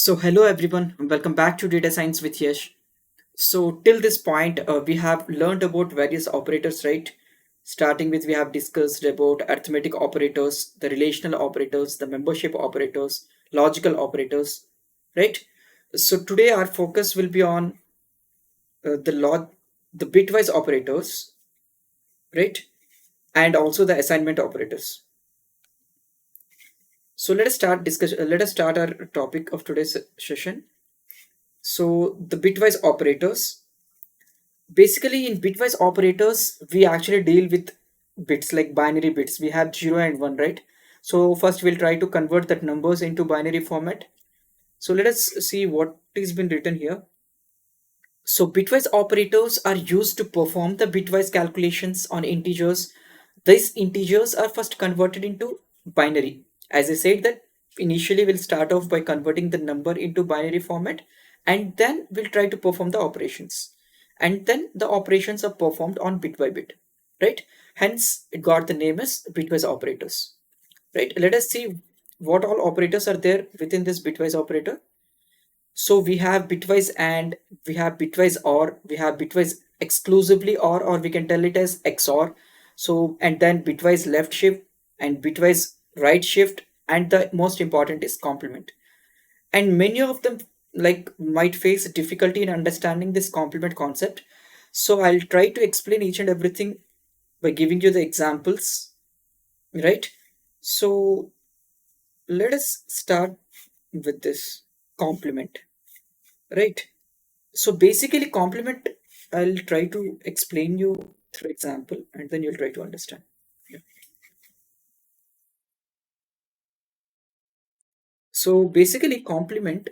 So hello everyone, welcome back to Data Science with Yash. So till this point, we have learned about various operators, right? Starting with we have discussed about arithmetic operators, the relational operators, the membership operators, logical operators, right? So today our focus will be on the bitwise operators, right? And also the assignment operators. So let us start discussion. Let us start our topic of today's session. So the bitwise operators. Basically, in bitwise operators, we actually deal with bits like binary bits. We have 0 and 1, right? So first we'll try to convert that numbers into binary format. So let us see what is been written here. So bitwise operators are used to perform the bitwise calculations on integers. These integers are first converted into binary. As I said that initially we'll start off by converting the number into binary format, and then we'll try to perform the operations. And then the operations are performed on bit by bit, right? Hence it got the name as bitwise operators, right? Let us see what all operators are there within this bitwise operator. So we have bitwise and we have bitwise or we have bitwise exclusively or we can tell it as XOR. So and then bitwise left shift and bitwise right shift, and the most important is complement. And many of them like might face difficulty in understanding this complement concept. So I'll try to explain each and everything by giving you the examples, right? So let us start with this complement, right? So basically complement, I'll try to explain you through example and then you'll try to understand. Yeah. So basically complement,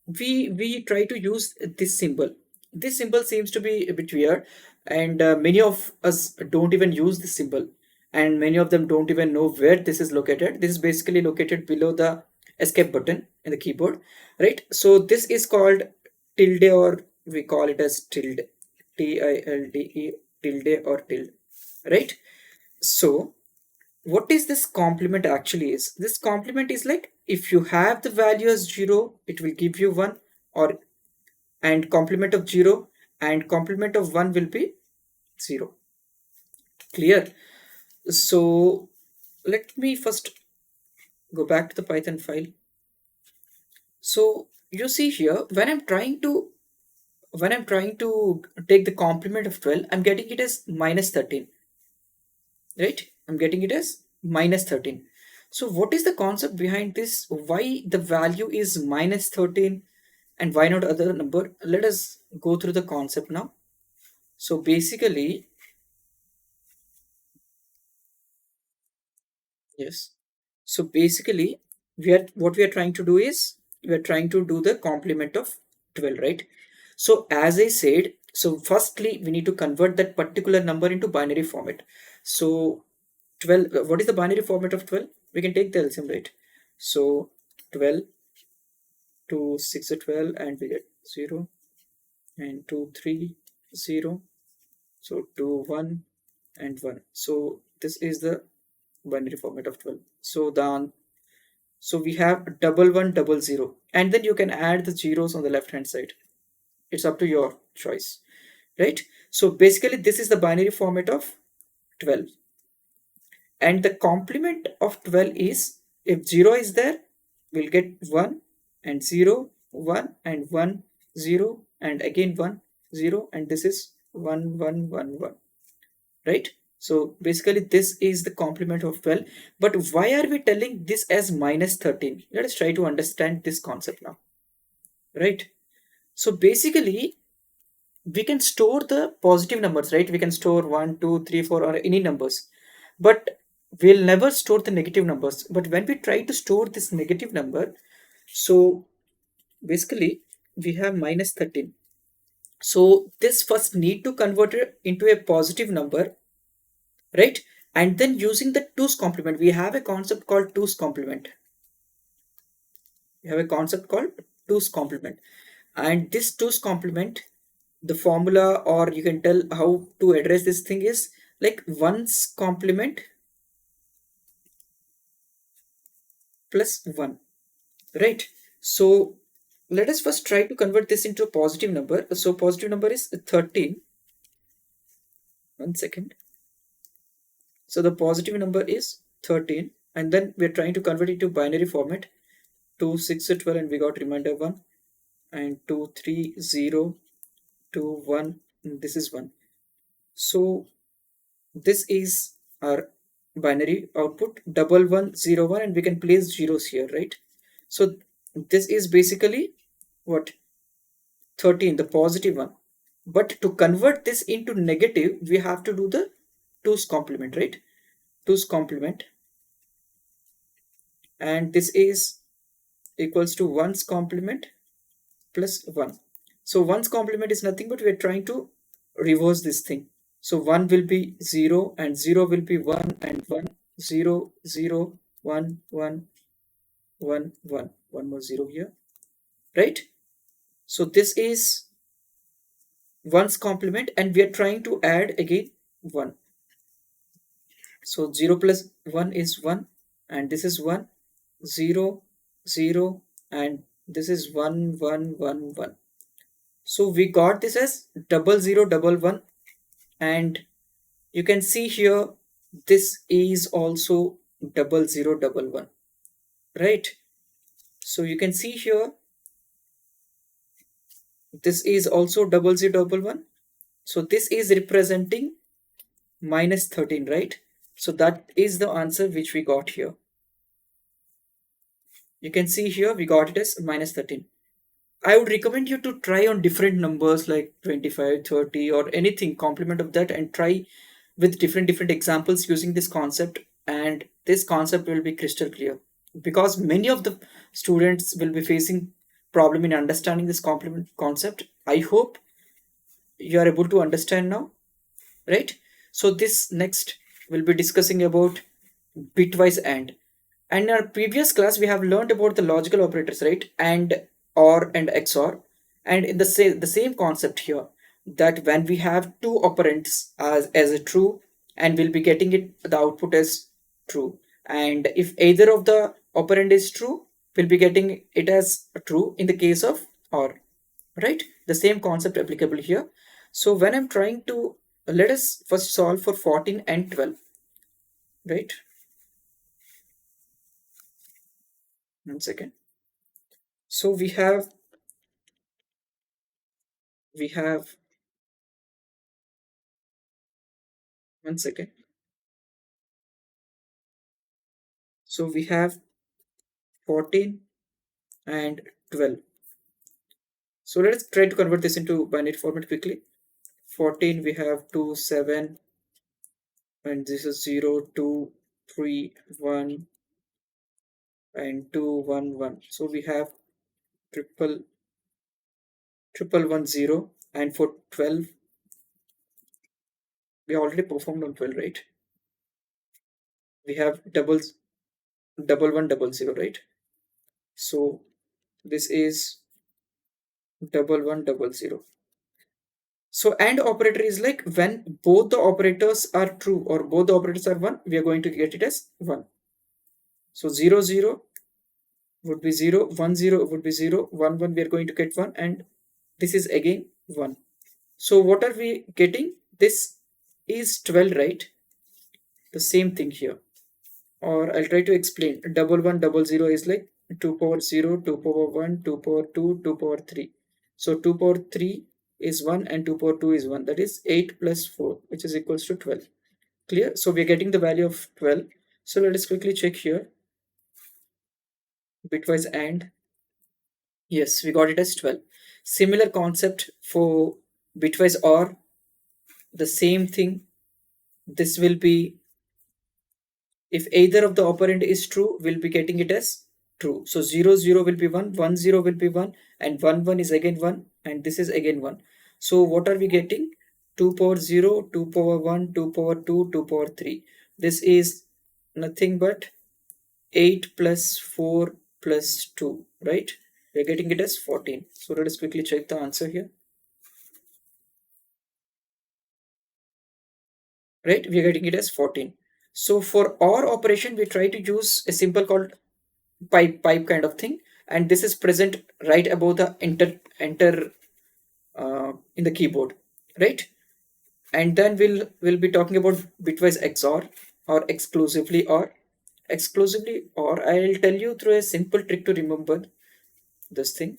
we try to use this symbol. This symbol seems to be a bit weird, and many of us don't even use this symbol, and many of them don't even know where this is located. This is basically located below the escape button in the keyboard, right? So this is called tilde, or we call it as tilde, tilde, tilde or tilde, right? So what is this complement actually is? This complement is like if you have the value as 0, it will give you 1, or and complement of 0 and complement of 1 will be 0. Clear? So let me first go back to the Python file. So you see here when I'm trying to take the complement of 12, I'm getting it as minus 13, right? I'm getting it as minus 13. So what is the concept behind this? Why the value is minus 13 and why not other number? Let us go through the concept now. So basically, yes. So basically, we are what we are trying to do is we are trying to do the complement of 12, right? So as I said, so firstly we need to convert that particular number into binary format. So 12, what is the binary format of 12? We can take the LCM, right? So 12 to 6 to 12 and we get 0 and 2 3 0. So 2 1 and 1. So this is the binary format of 12. So we have double one double zero, and then you can add the zeros on the left hand side. It's up to your choice, right? So basically this is the binary format of 12, and the complement of 12 is if 0 is there, we'll get 1 and 0, 1 and 1, 0 and again 1, 0, and this is 1 1 1 1, right? So basically this is the complement of 12. But why are we telling this as minus 13? Let us try to understand this concept now, right? So basically we can store the positive numbers, right? We can store 1 2 3 4 or any numbers, but we'll never store the negative numbers. But when we try to store this negative number, so basically we have minus 13. So this first need to convert it into a positive number, right? And then using the 2's complement, we have a concept called 2's complement. We have a concept called 2's complement, and this 2's complement, the formula, or you can tell how to address this thing is like 1's complement plus 1, right? So let us first try to convert this into a positive number. So positive number is 13. 1 second. So the positive number is 13, and then we're trying to convert it to binary format. 2 6 12, and we got remainder 1, and 2 3 0 2 1, and this is 1. So this is our binary output, double 1 0 1, and we can place zeros here, right? So this is basically what, 13, the positive one. But to convert this into negative, we have to do the 2's complement, right? 2's complement, and this is equals to 1's complement plus 1. So 1's complement is nothing but we are trying to reverse this thing. So 1 will be 0, and 0 will be 1, and 1 0 0 1 1 1 1. One more 0 here, right? So this is 1's complement, and we are trying to add again 1. So 0 plus 1 is 1, and this is 1 0 0, and this is 1 1 1 1. So we got this as 0011, and you can see here this is also 0011, right? So you can see here this is also 0011. So this is representing minus 13, right? So that is the answer which we got here. You can see here we got it as minus 13. I would recommend you to try on different numbers like 25, 30, or anything complement of that, and try with different examples using this concept, and this concept will be crystal clear, because many of the students will be facing problem in understanding this complement concept. I hope you are able to understand now, right? So this next we'll be discussing about bitwise and in our previous class we have learned about the logical operators, right? And or and XOR, and in the same concept here, that when we have two operands as a true, and we'll be getting it the output as true, and if either of the operand is true, we'll be getting it as true in the case of or, right? The same concept applicable here. So when I'm trying to, let us first solve for 14 and 12, right? 1 second. So we have 1 second. So we have 14 and 12. So let's try to convert this into binary format quickly. 14 we have 2 7, and this is 0 2 3 1, and 2 1 1. So we have triple triple 1 0, and for 12 we already performed on 12, right? We have double 1 0 0, right? So this is double 1 0 0. So AND operator is like when both the operators are true or both the operators are 1, we are going to get it as 1. So 0 0 would be 0, 1 0 would be 0, 1 1 we are going to get 1, and this is again 1. So what are we getting? This is 12, right? The same thing here. Or I'll try to explain. Double 1 0 0 is like 2 power 0, 2 power 1, 2 power 2, 2 power 3. So 2 power 3 is 1, and 2 power 2 is 1. That is 8 plus 4, which is equals to 12. Clear? So we're getting the value of 12. So let us quickly check here. Bitwise AND. Yes, we got it as 12. Similar concept for bitwise OR. The same thing. This will be, if either of the operand is true, we'll be getting it as true. So 0 0 will be 1, 1 0 will be 1, and 1 1 is again 1, and this is again 1. So what are we getting? 2 power 0, 2 power 1, 2 power 2, 2 power 3. This is nothing but 8 plus 4 plus 2, right? We're getting it as 14. So let us quickly check the answer here. Right? We're getting it as 14. So for OR operation, we try to use a simple called pipe kind of thing. and this is present right above the enter in the keyboard, right? And then we'll be talking about bitwise XOR or exclusively, or I'll tell you through a simple trick to remember this thing.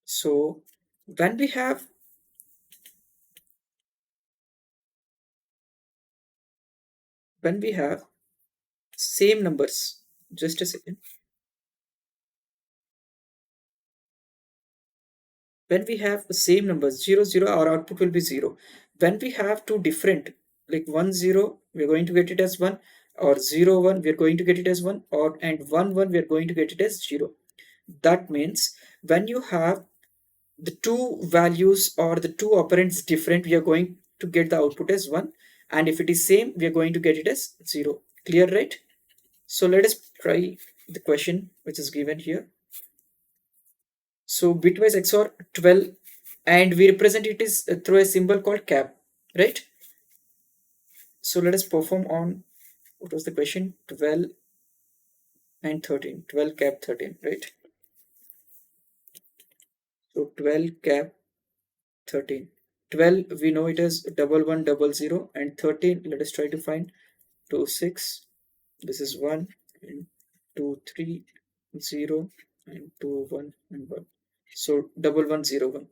So when we have when we have same numbers, just a second. When we have the same numbers 0 0, our output will be 0. When we have two different, like 1 0, we're going to get it as 1, or 0 1, we're going to get it as 1, or and 1 1, we're going to get it as 0. That means when you have the two values or the two operands different, we are going to get the output as 1, and if it is same, we are going to get it as 0. Clear, right? So let us try the question which is given here. So bitwise XOR 12, and we represent it is through a symbol called cap, right? So let us perform on, what was the question? 12 and 13, 12 cap 13, right? So 12 cap 13. 12 we know it is double one double zero, and 13, let us try to find 2 6. This is 1 and 2 3 0 and 2 1 and 1. So double one zero one,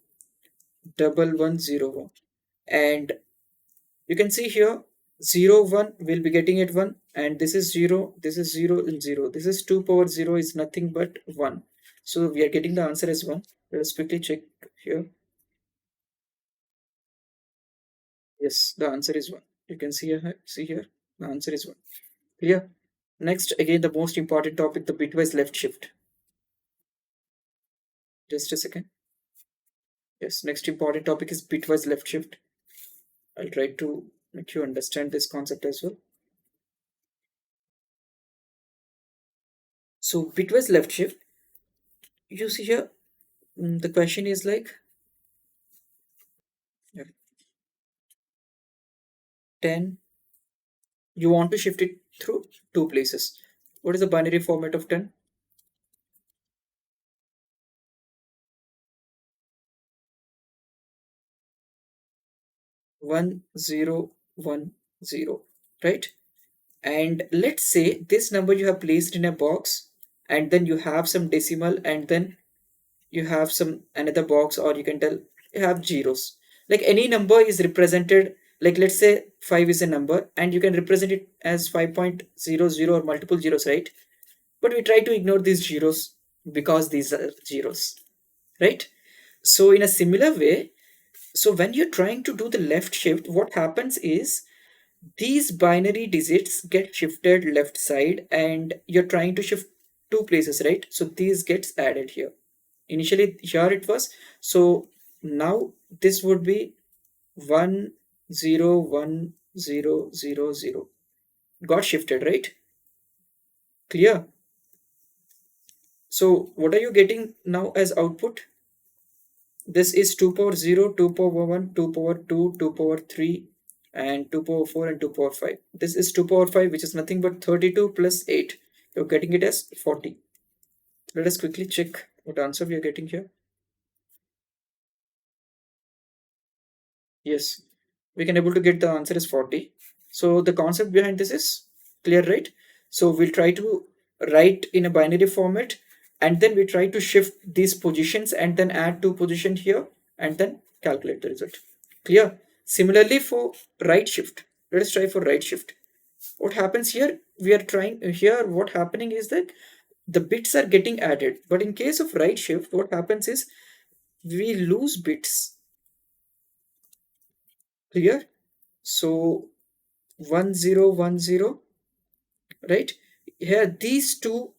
double one zero one, and you can see here 0 1 will be getting it 1, and this is 0, this is 0 and 0, this is 2 power 0 is nothing but 1. So we are getting the answer as 1. Let us quickly check here. Yes, the answer is 1. You can see here the answer is 1. Clear? Next, again, the most important topic, the bitwise left shift. Just a second. Yes, next important topic is bitwise left shift. I'll try to make you understand this concept as well. So bitwise left shift, you see here, the question is like, yeah, 10, you want to shift it through two places. What is the binary format of 10? 1 0 1 0, right? And let's say this number you have placed in a box, and then you have some decimal, and then you have some another box, or you can tell you have zeros. Like any number is represented, like let's say 5 is a number, and you can represent it as 5.00 or multiple zeros, right? But we try to ignore these zeros because these are zeros, right? So in a similar way, so when you're trying to do the left shift, what happens is these binary digits get shifted left side, and you're trying to shift two places, right? So these gets added here. Initially here it was, so now this would be 1 0 1 0 0 0, got shifted, right? Clear? So what are you getting now as output? This is 2 power 0, 2 power 1, 2 power 2, 2 power 3, and 2 power 4, and 2 power 5. This is 2 power 5, which is nothing but 32 plus 8. You're getting it as 40. Let us quickly check what answer we are getting here. Yes, we can able to get the answer is 40. So the concept behind this is clear, right? So we'll try to write in a binary format, and then we try to shift these positions and then add two positions here and then calculate the result. Clear? Similarly for right shift, let us try for right shift. What happens here? We are trying here, what happening is that the bits are getting added, but in case of right shift, what happens is we lose bits. Clear? So 1010, right? Here these two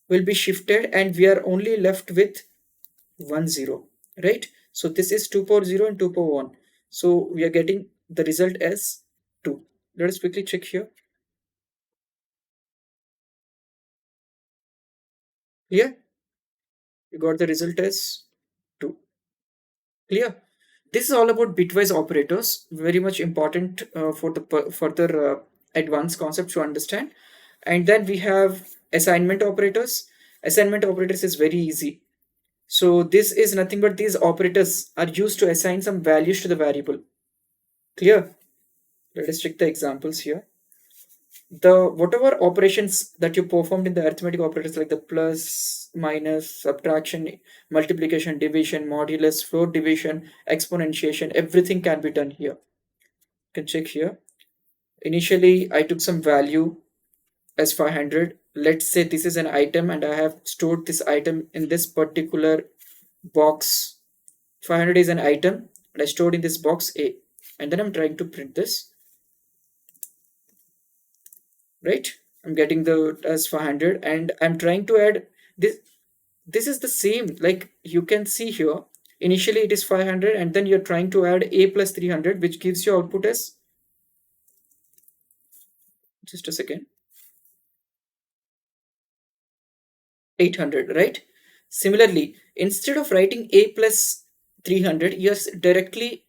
will be shifted, and we are only left with 10, right? So this is 2 power 0 and 2 power 1. So we are getting the result as 2. Let us quickly check here. Here you got the result as 2. Clear? This is all about bitwise operators, very much important for the further advanced concepts to understand. And then we have assignment operators. Assignment operators is very easy. So this is nothing but these operators are used to assign some values to the variable. Clear? Let us check the examples here. The whatever operations that you performed in the arithmetic operators like the plus, minus, subtraction, multiplication, division, modulus, floor division, exponentiation, everything can be done here. You can check here. Initially, I took some value as 500. Let's say this is an item and I have stored this item in this particular box. 500 is an item and I stored in this box A. And then I'm trying to print this, right? I'm getting the as 500 and I'm trying to add this. This is the same, like you can see here. Initially it is 500 and then you're trying to add A plus 300, which gives you output as, just a second, 800, right? Similarly, instead of writing A plus 300, you're directly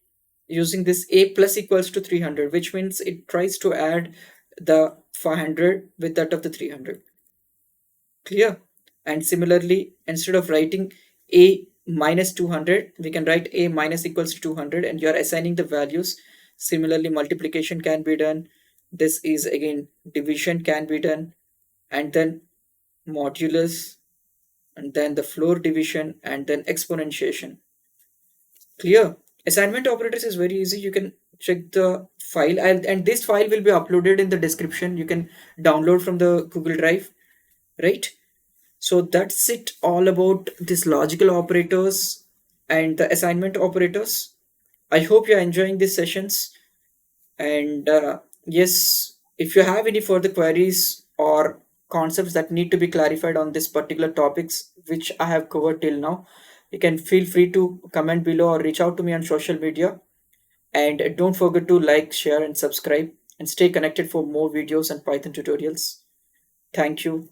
using this A plus equals to 300, which means it tries to add the 500 with that of the 300. Clear? And similarly, instead of writing A minus 200, we can write A minus equals to 200 and you're assigning the values. Similarly, multiplication can be done. This is again division can be done, and then modulus, and then the floor division, and then exponentiation. Clear? Assignment operators is very easy. You can check the file, and this file will be uploaded in the description. You can download from the Google Drive, right? So that's it all about this logical operators and the assignment operators. I hope you're enjoying these sessions. And yes, if you have any further queries or concepts that need to be clarified on this particular topics which I have covered till now, you can feel free to comment below or reach out to me on social media. And don't forget to like, share, and subscribe, and stay connected for more videos and Python tutorials. Thank you.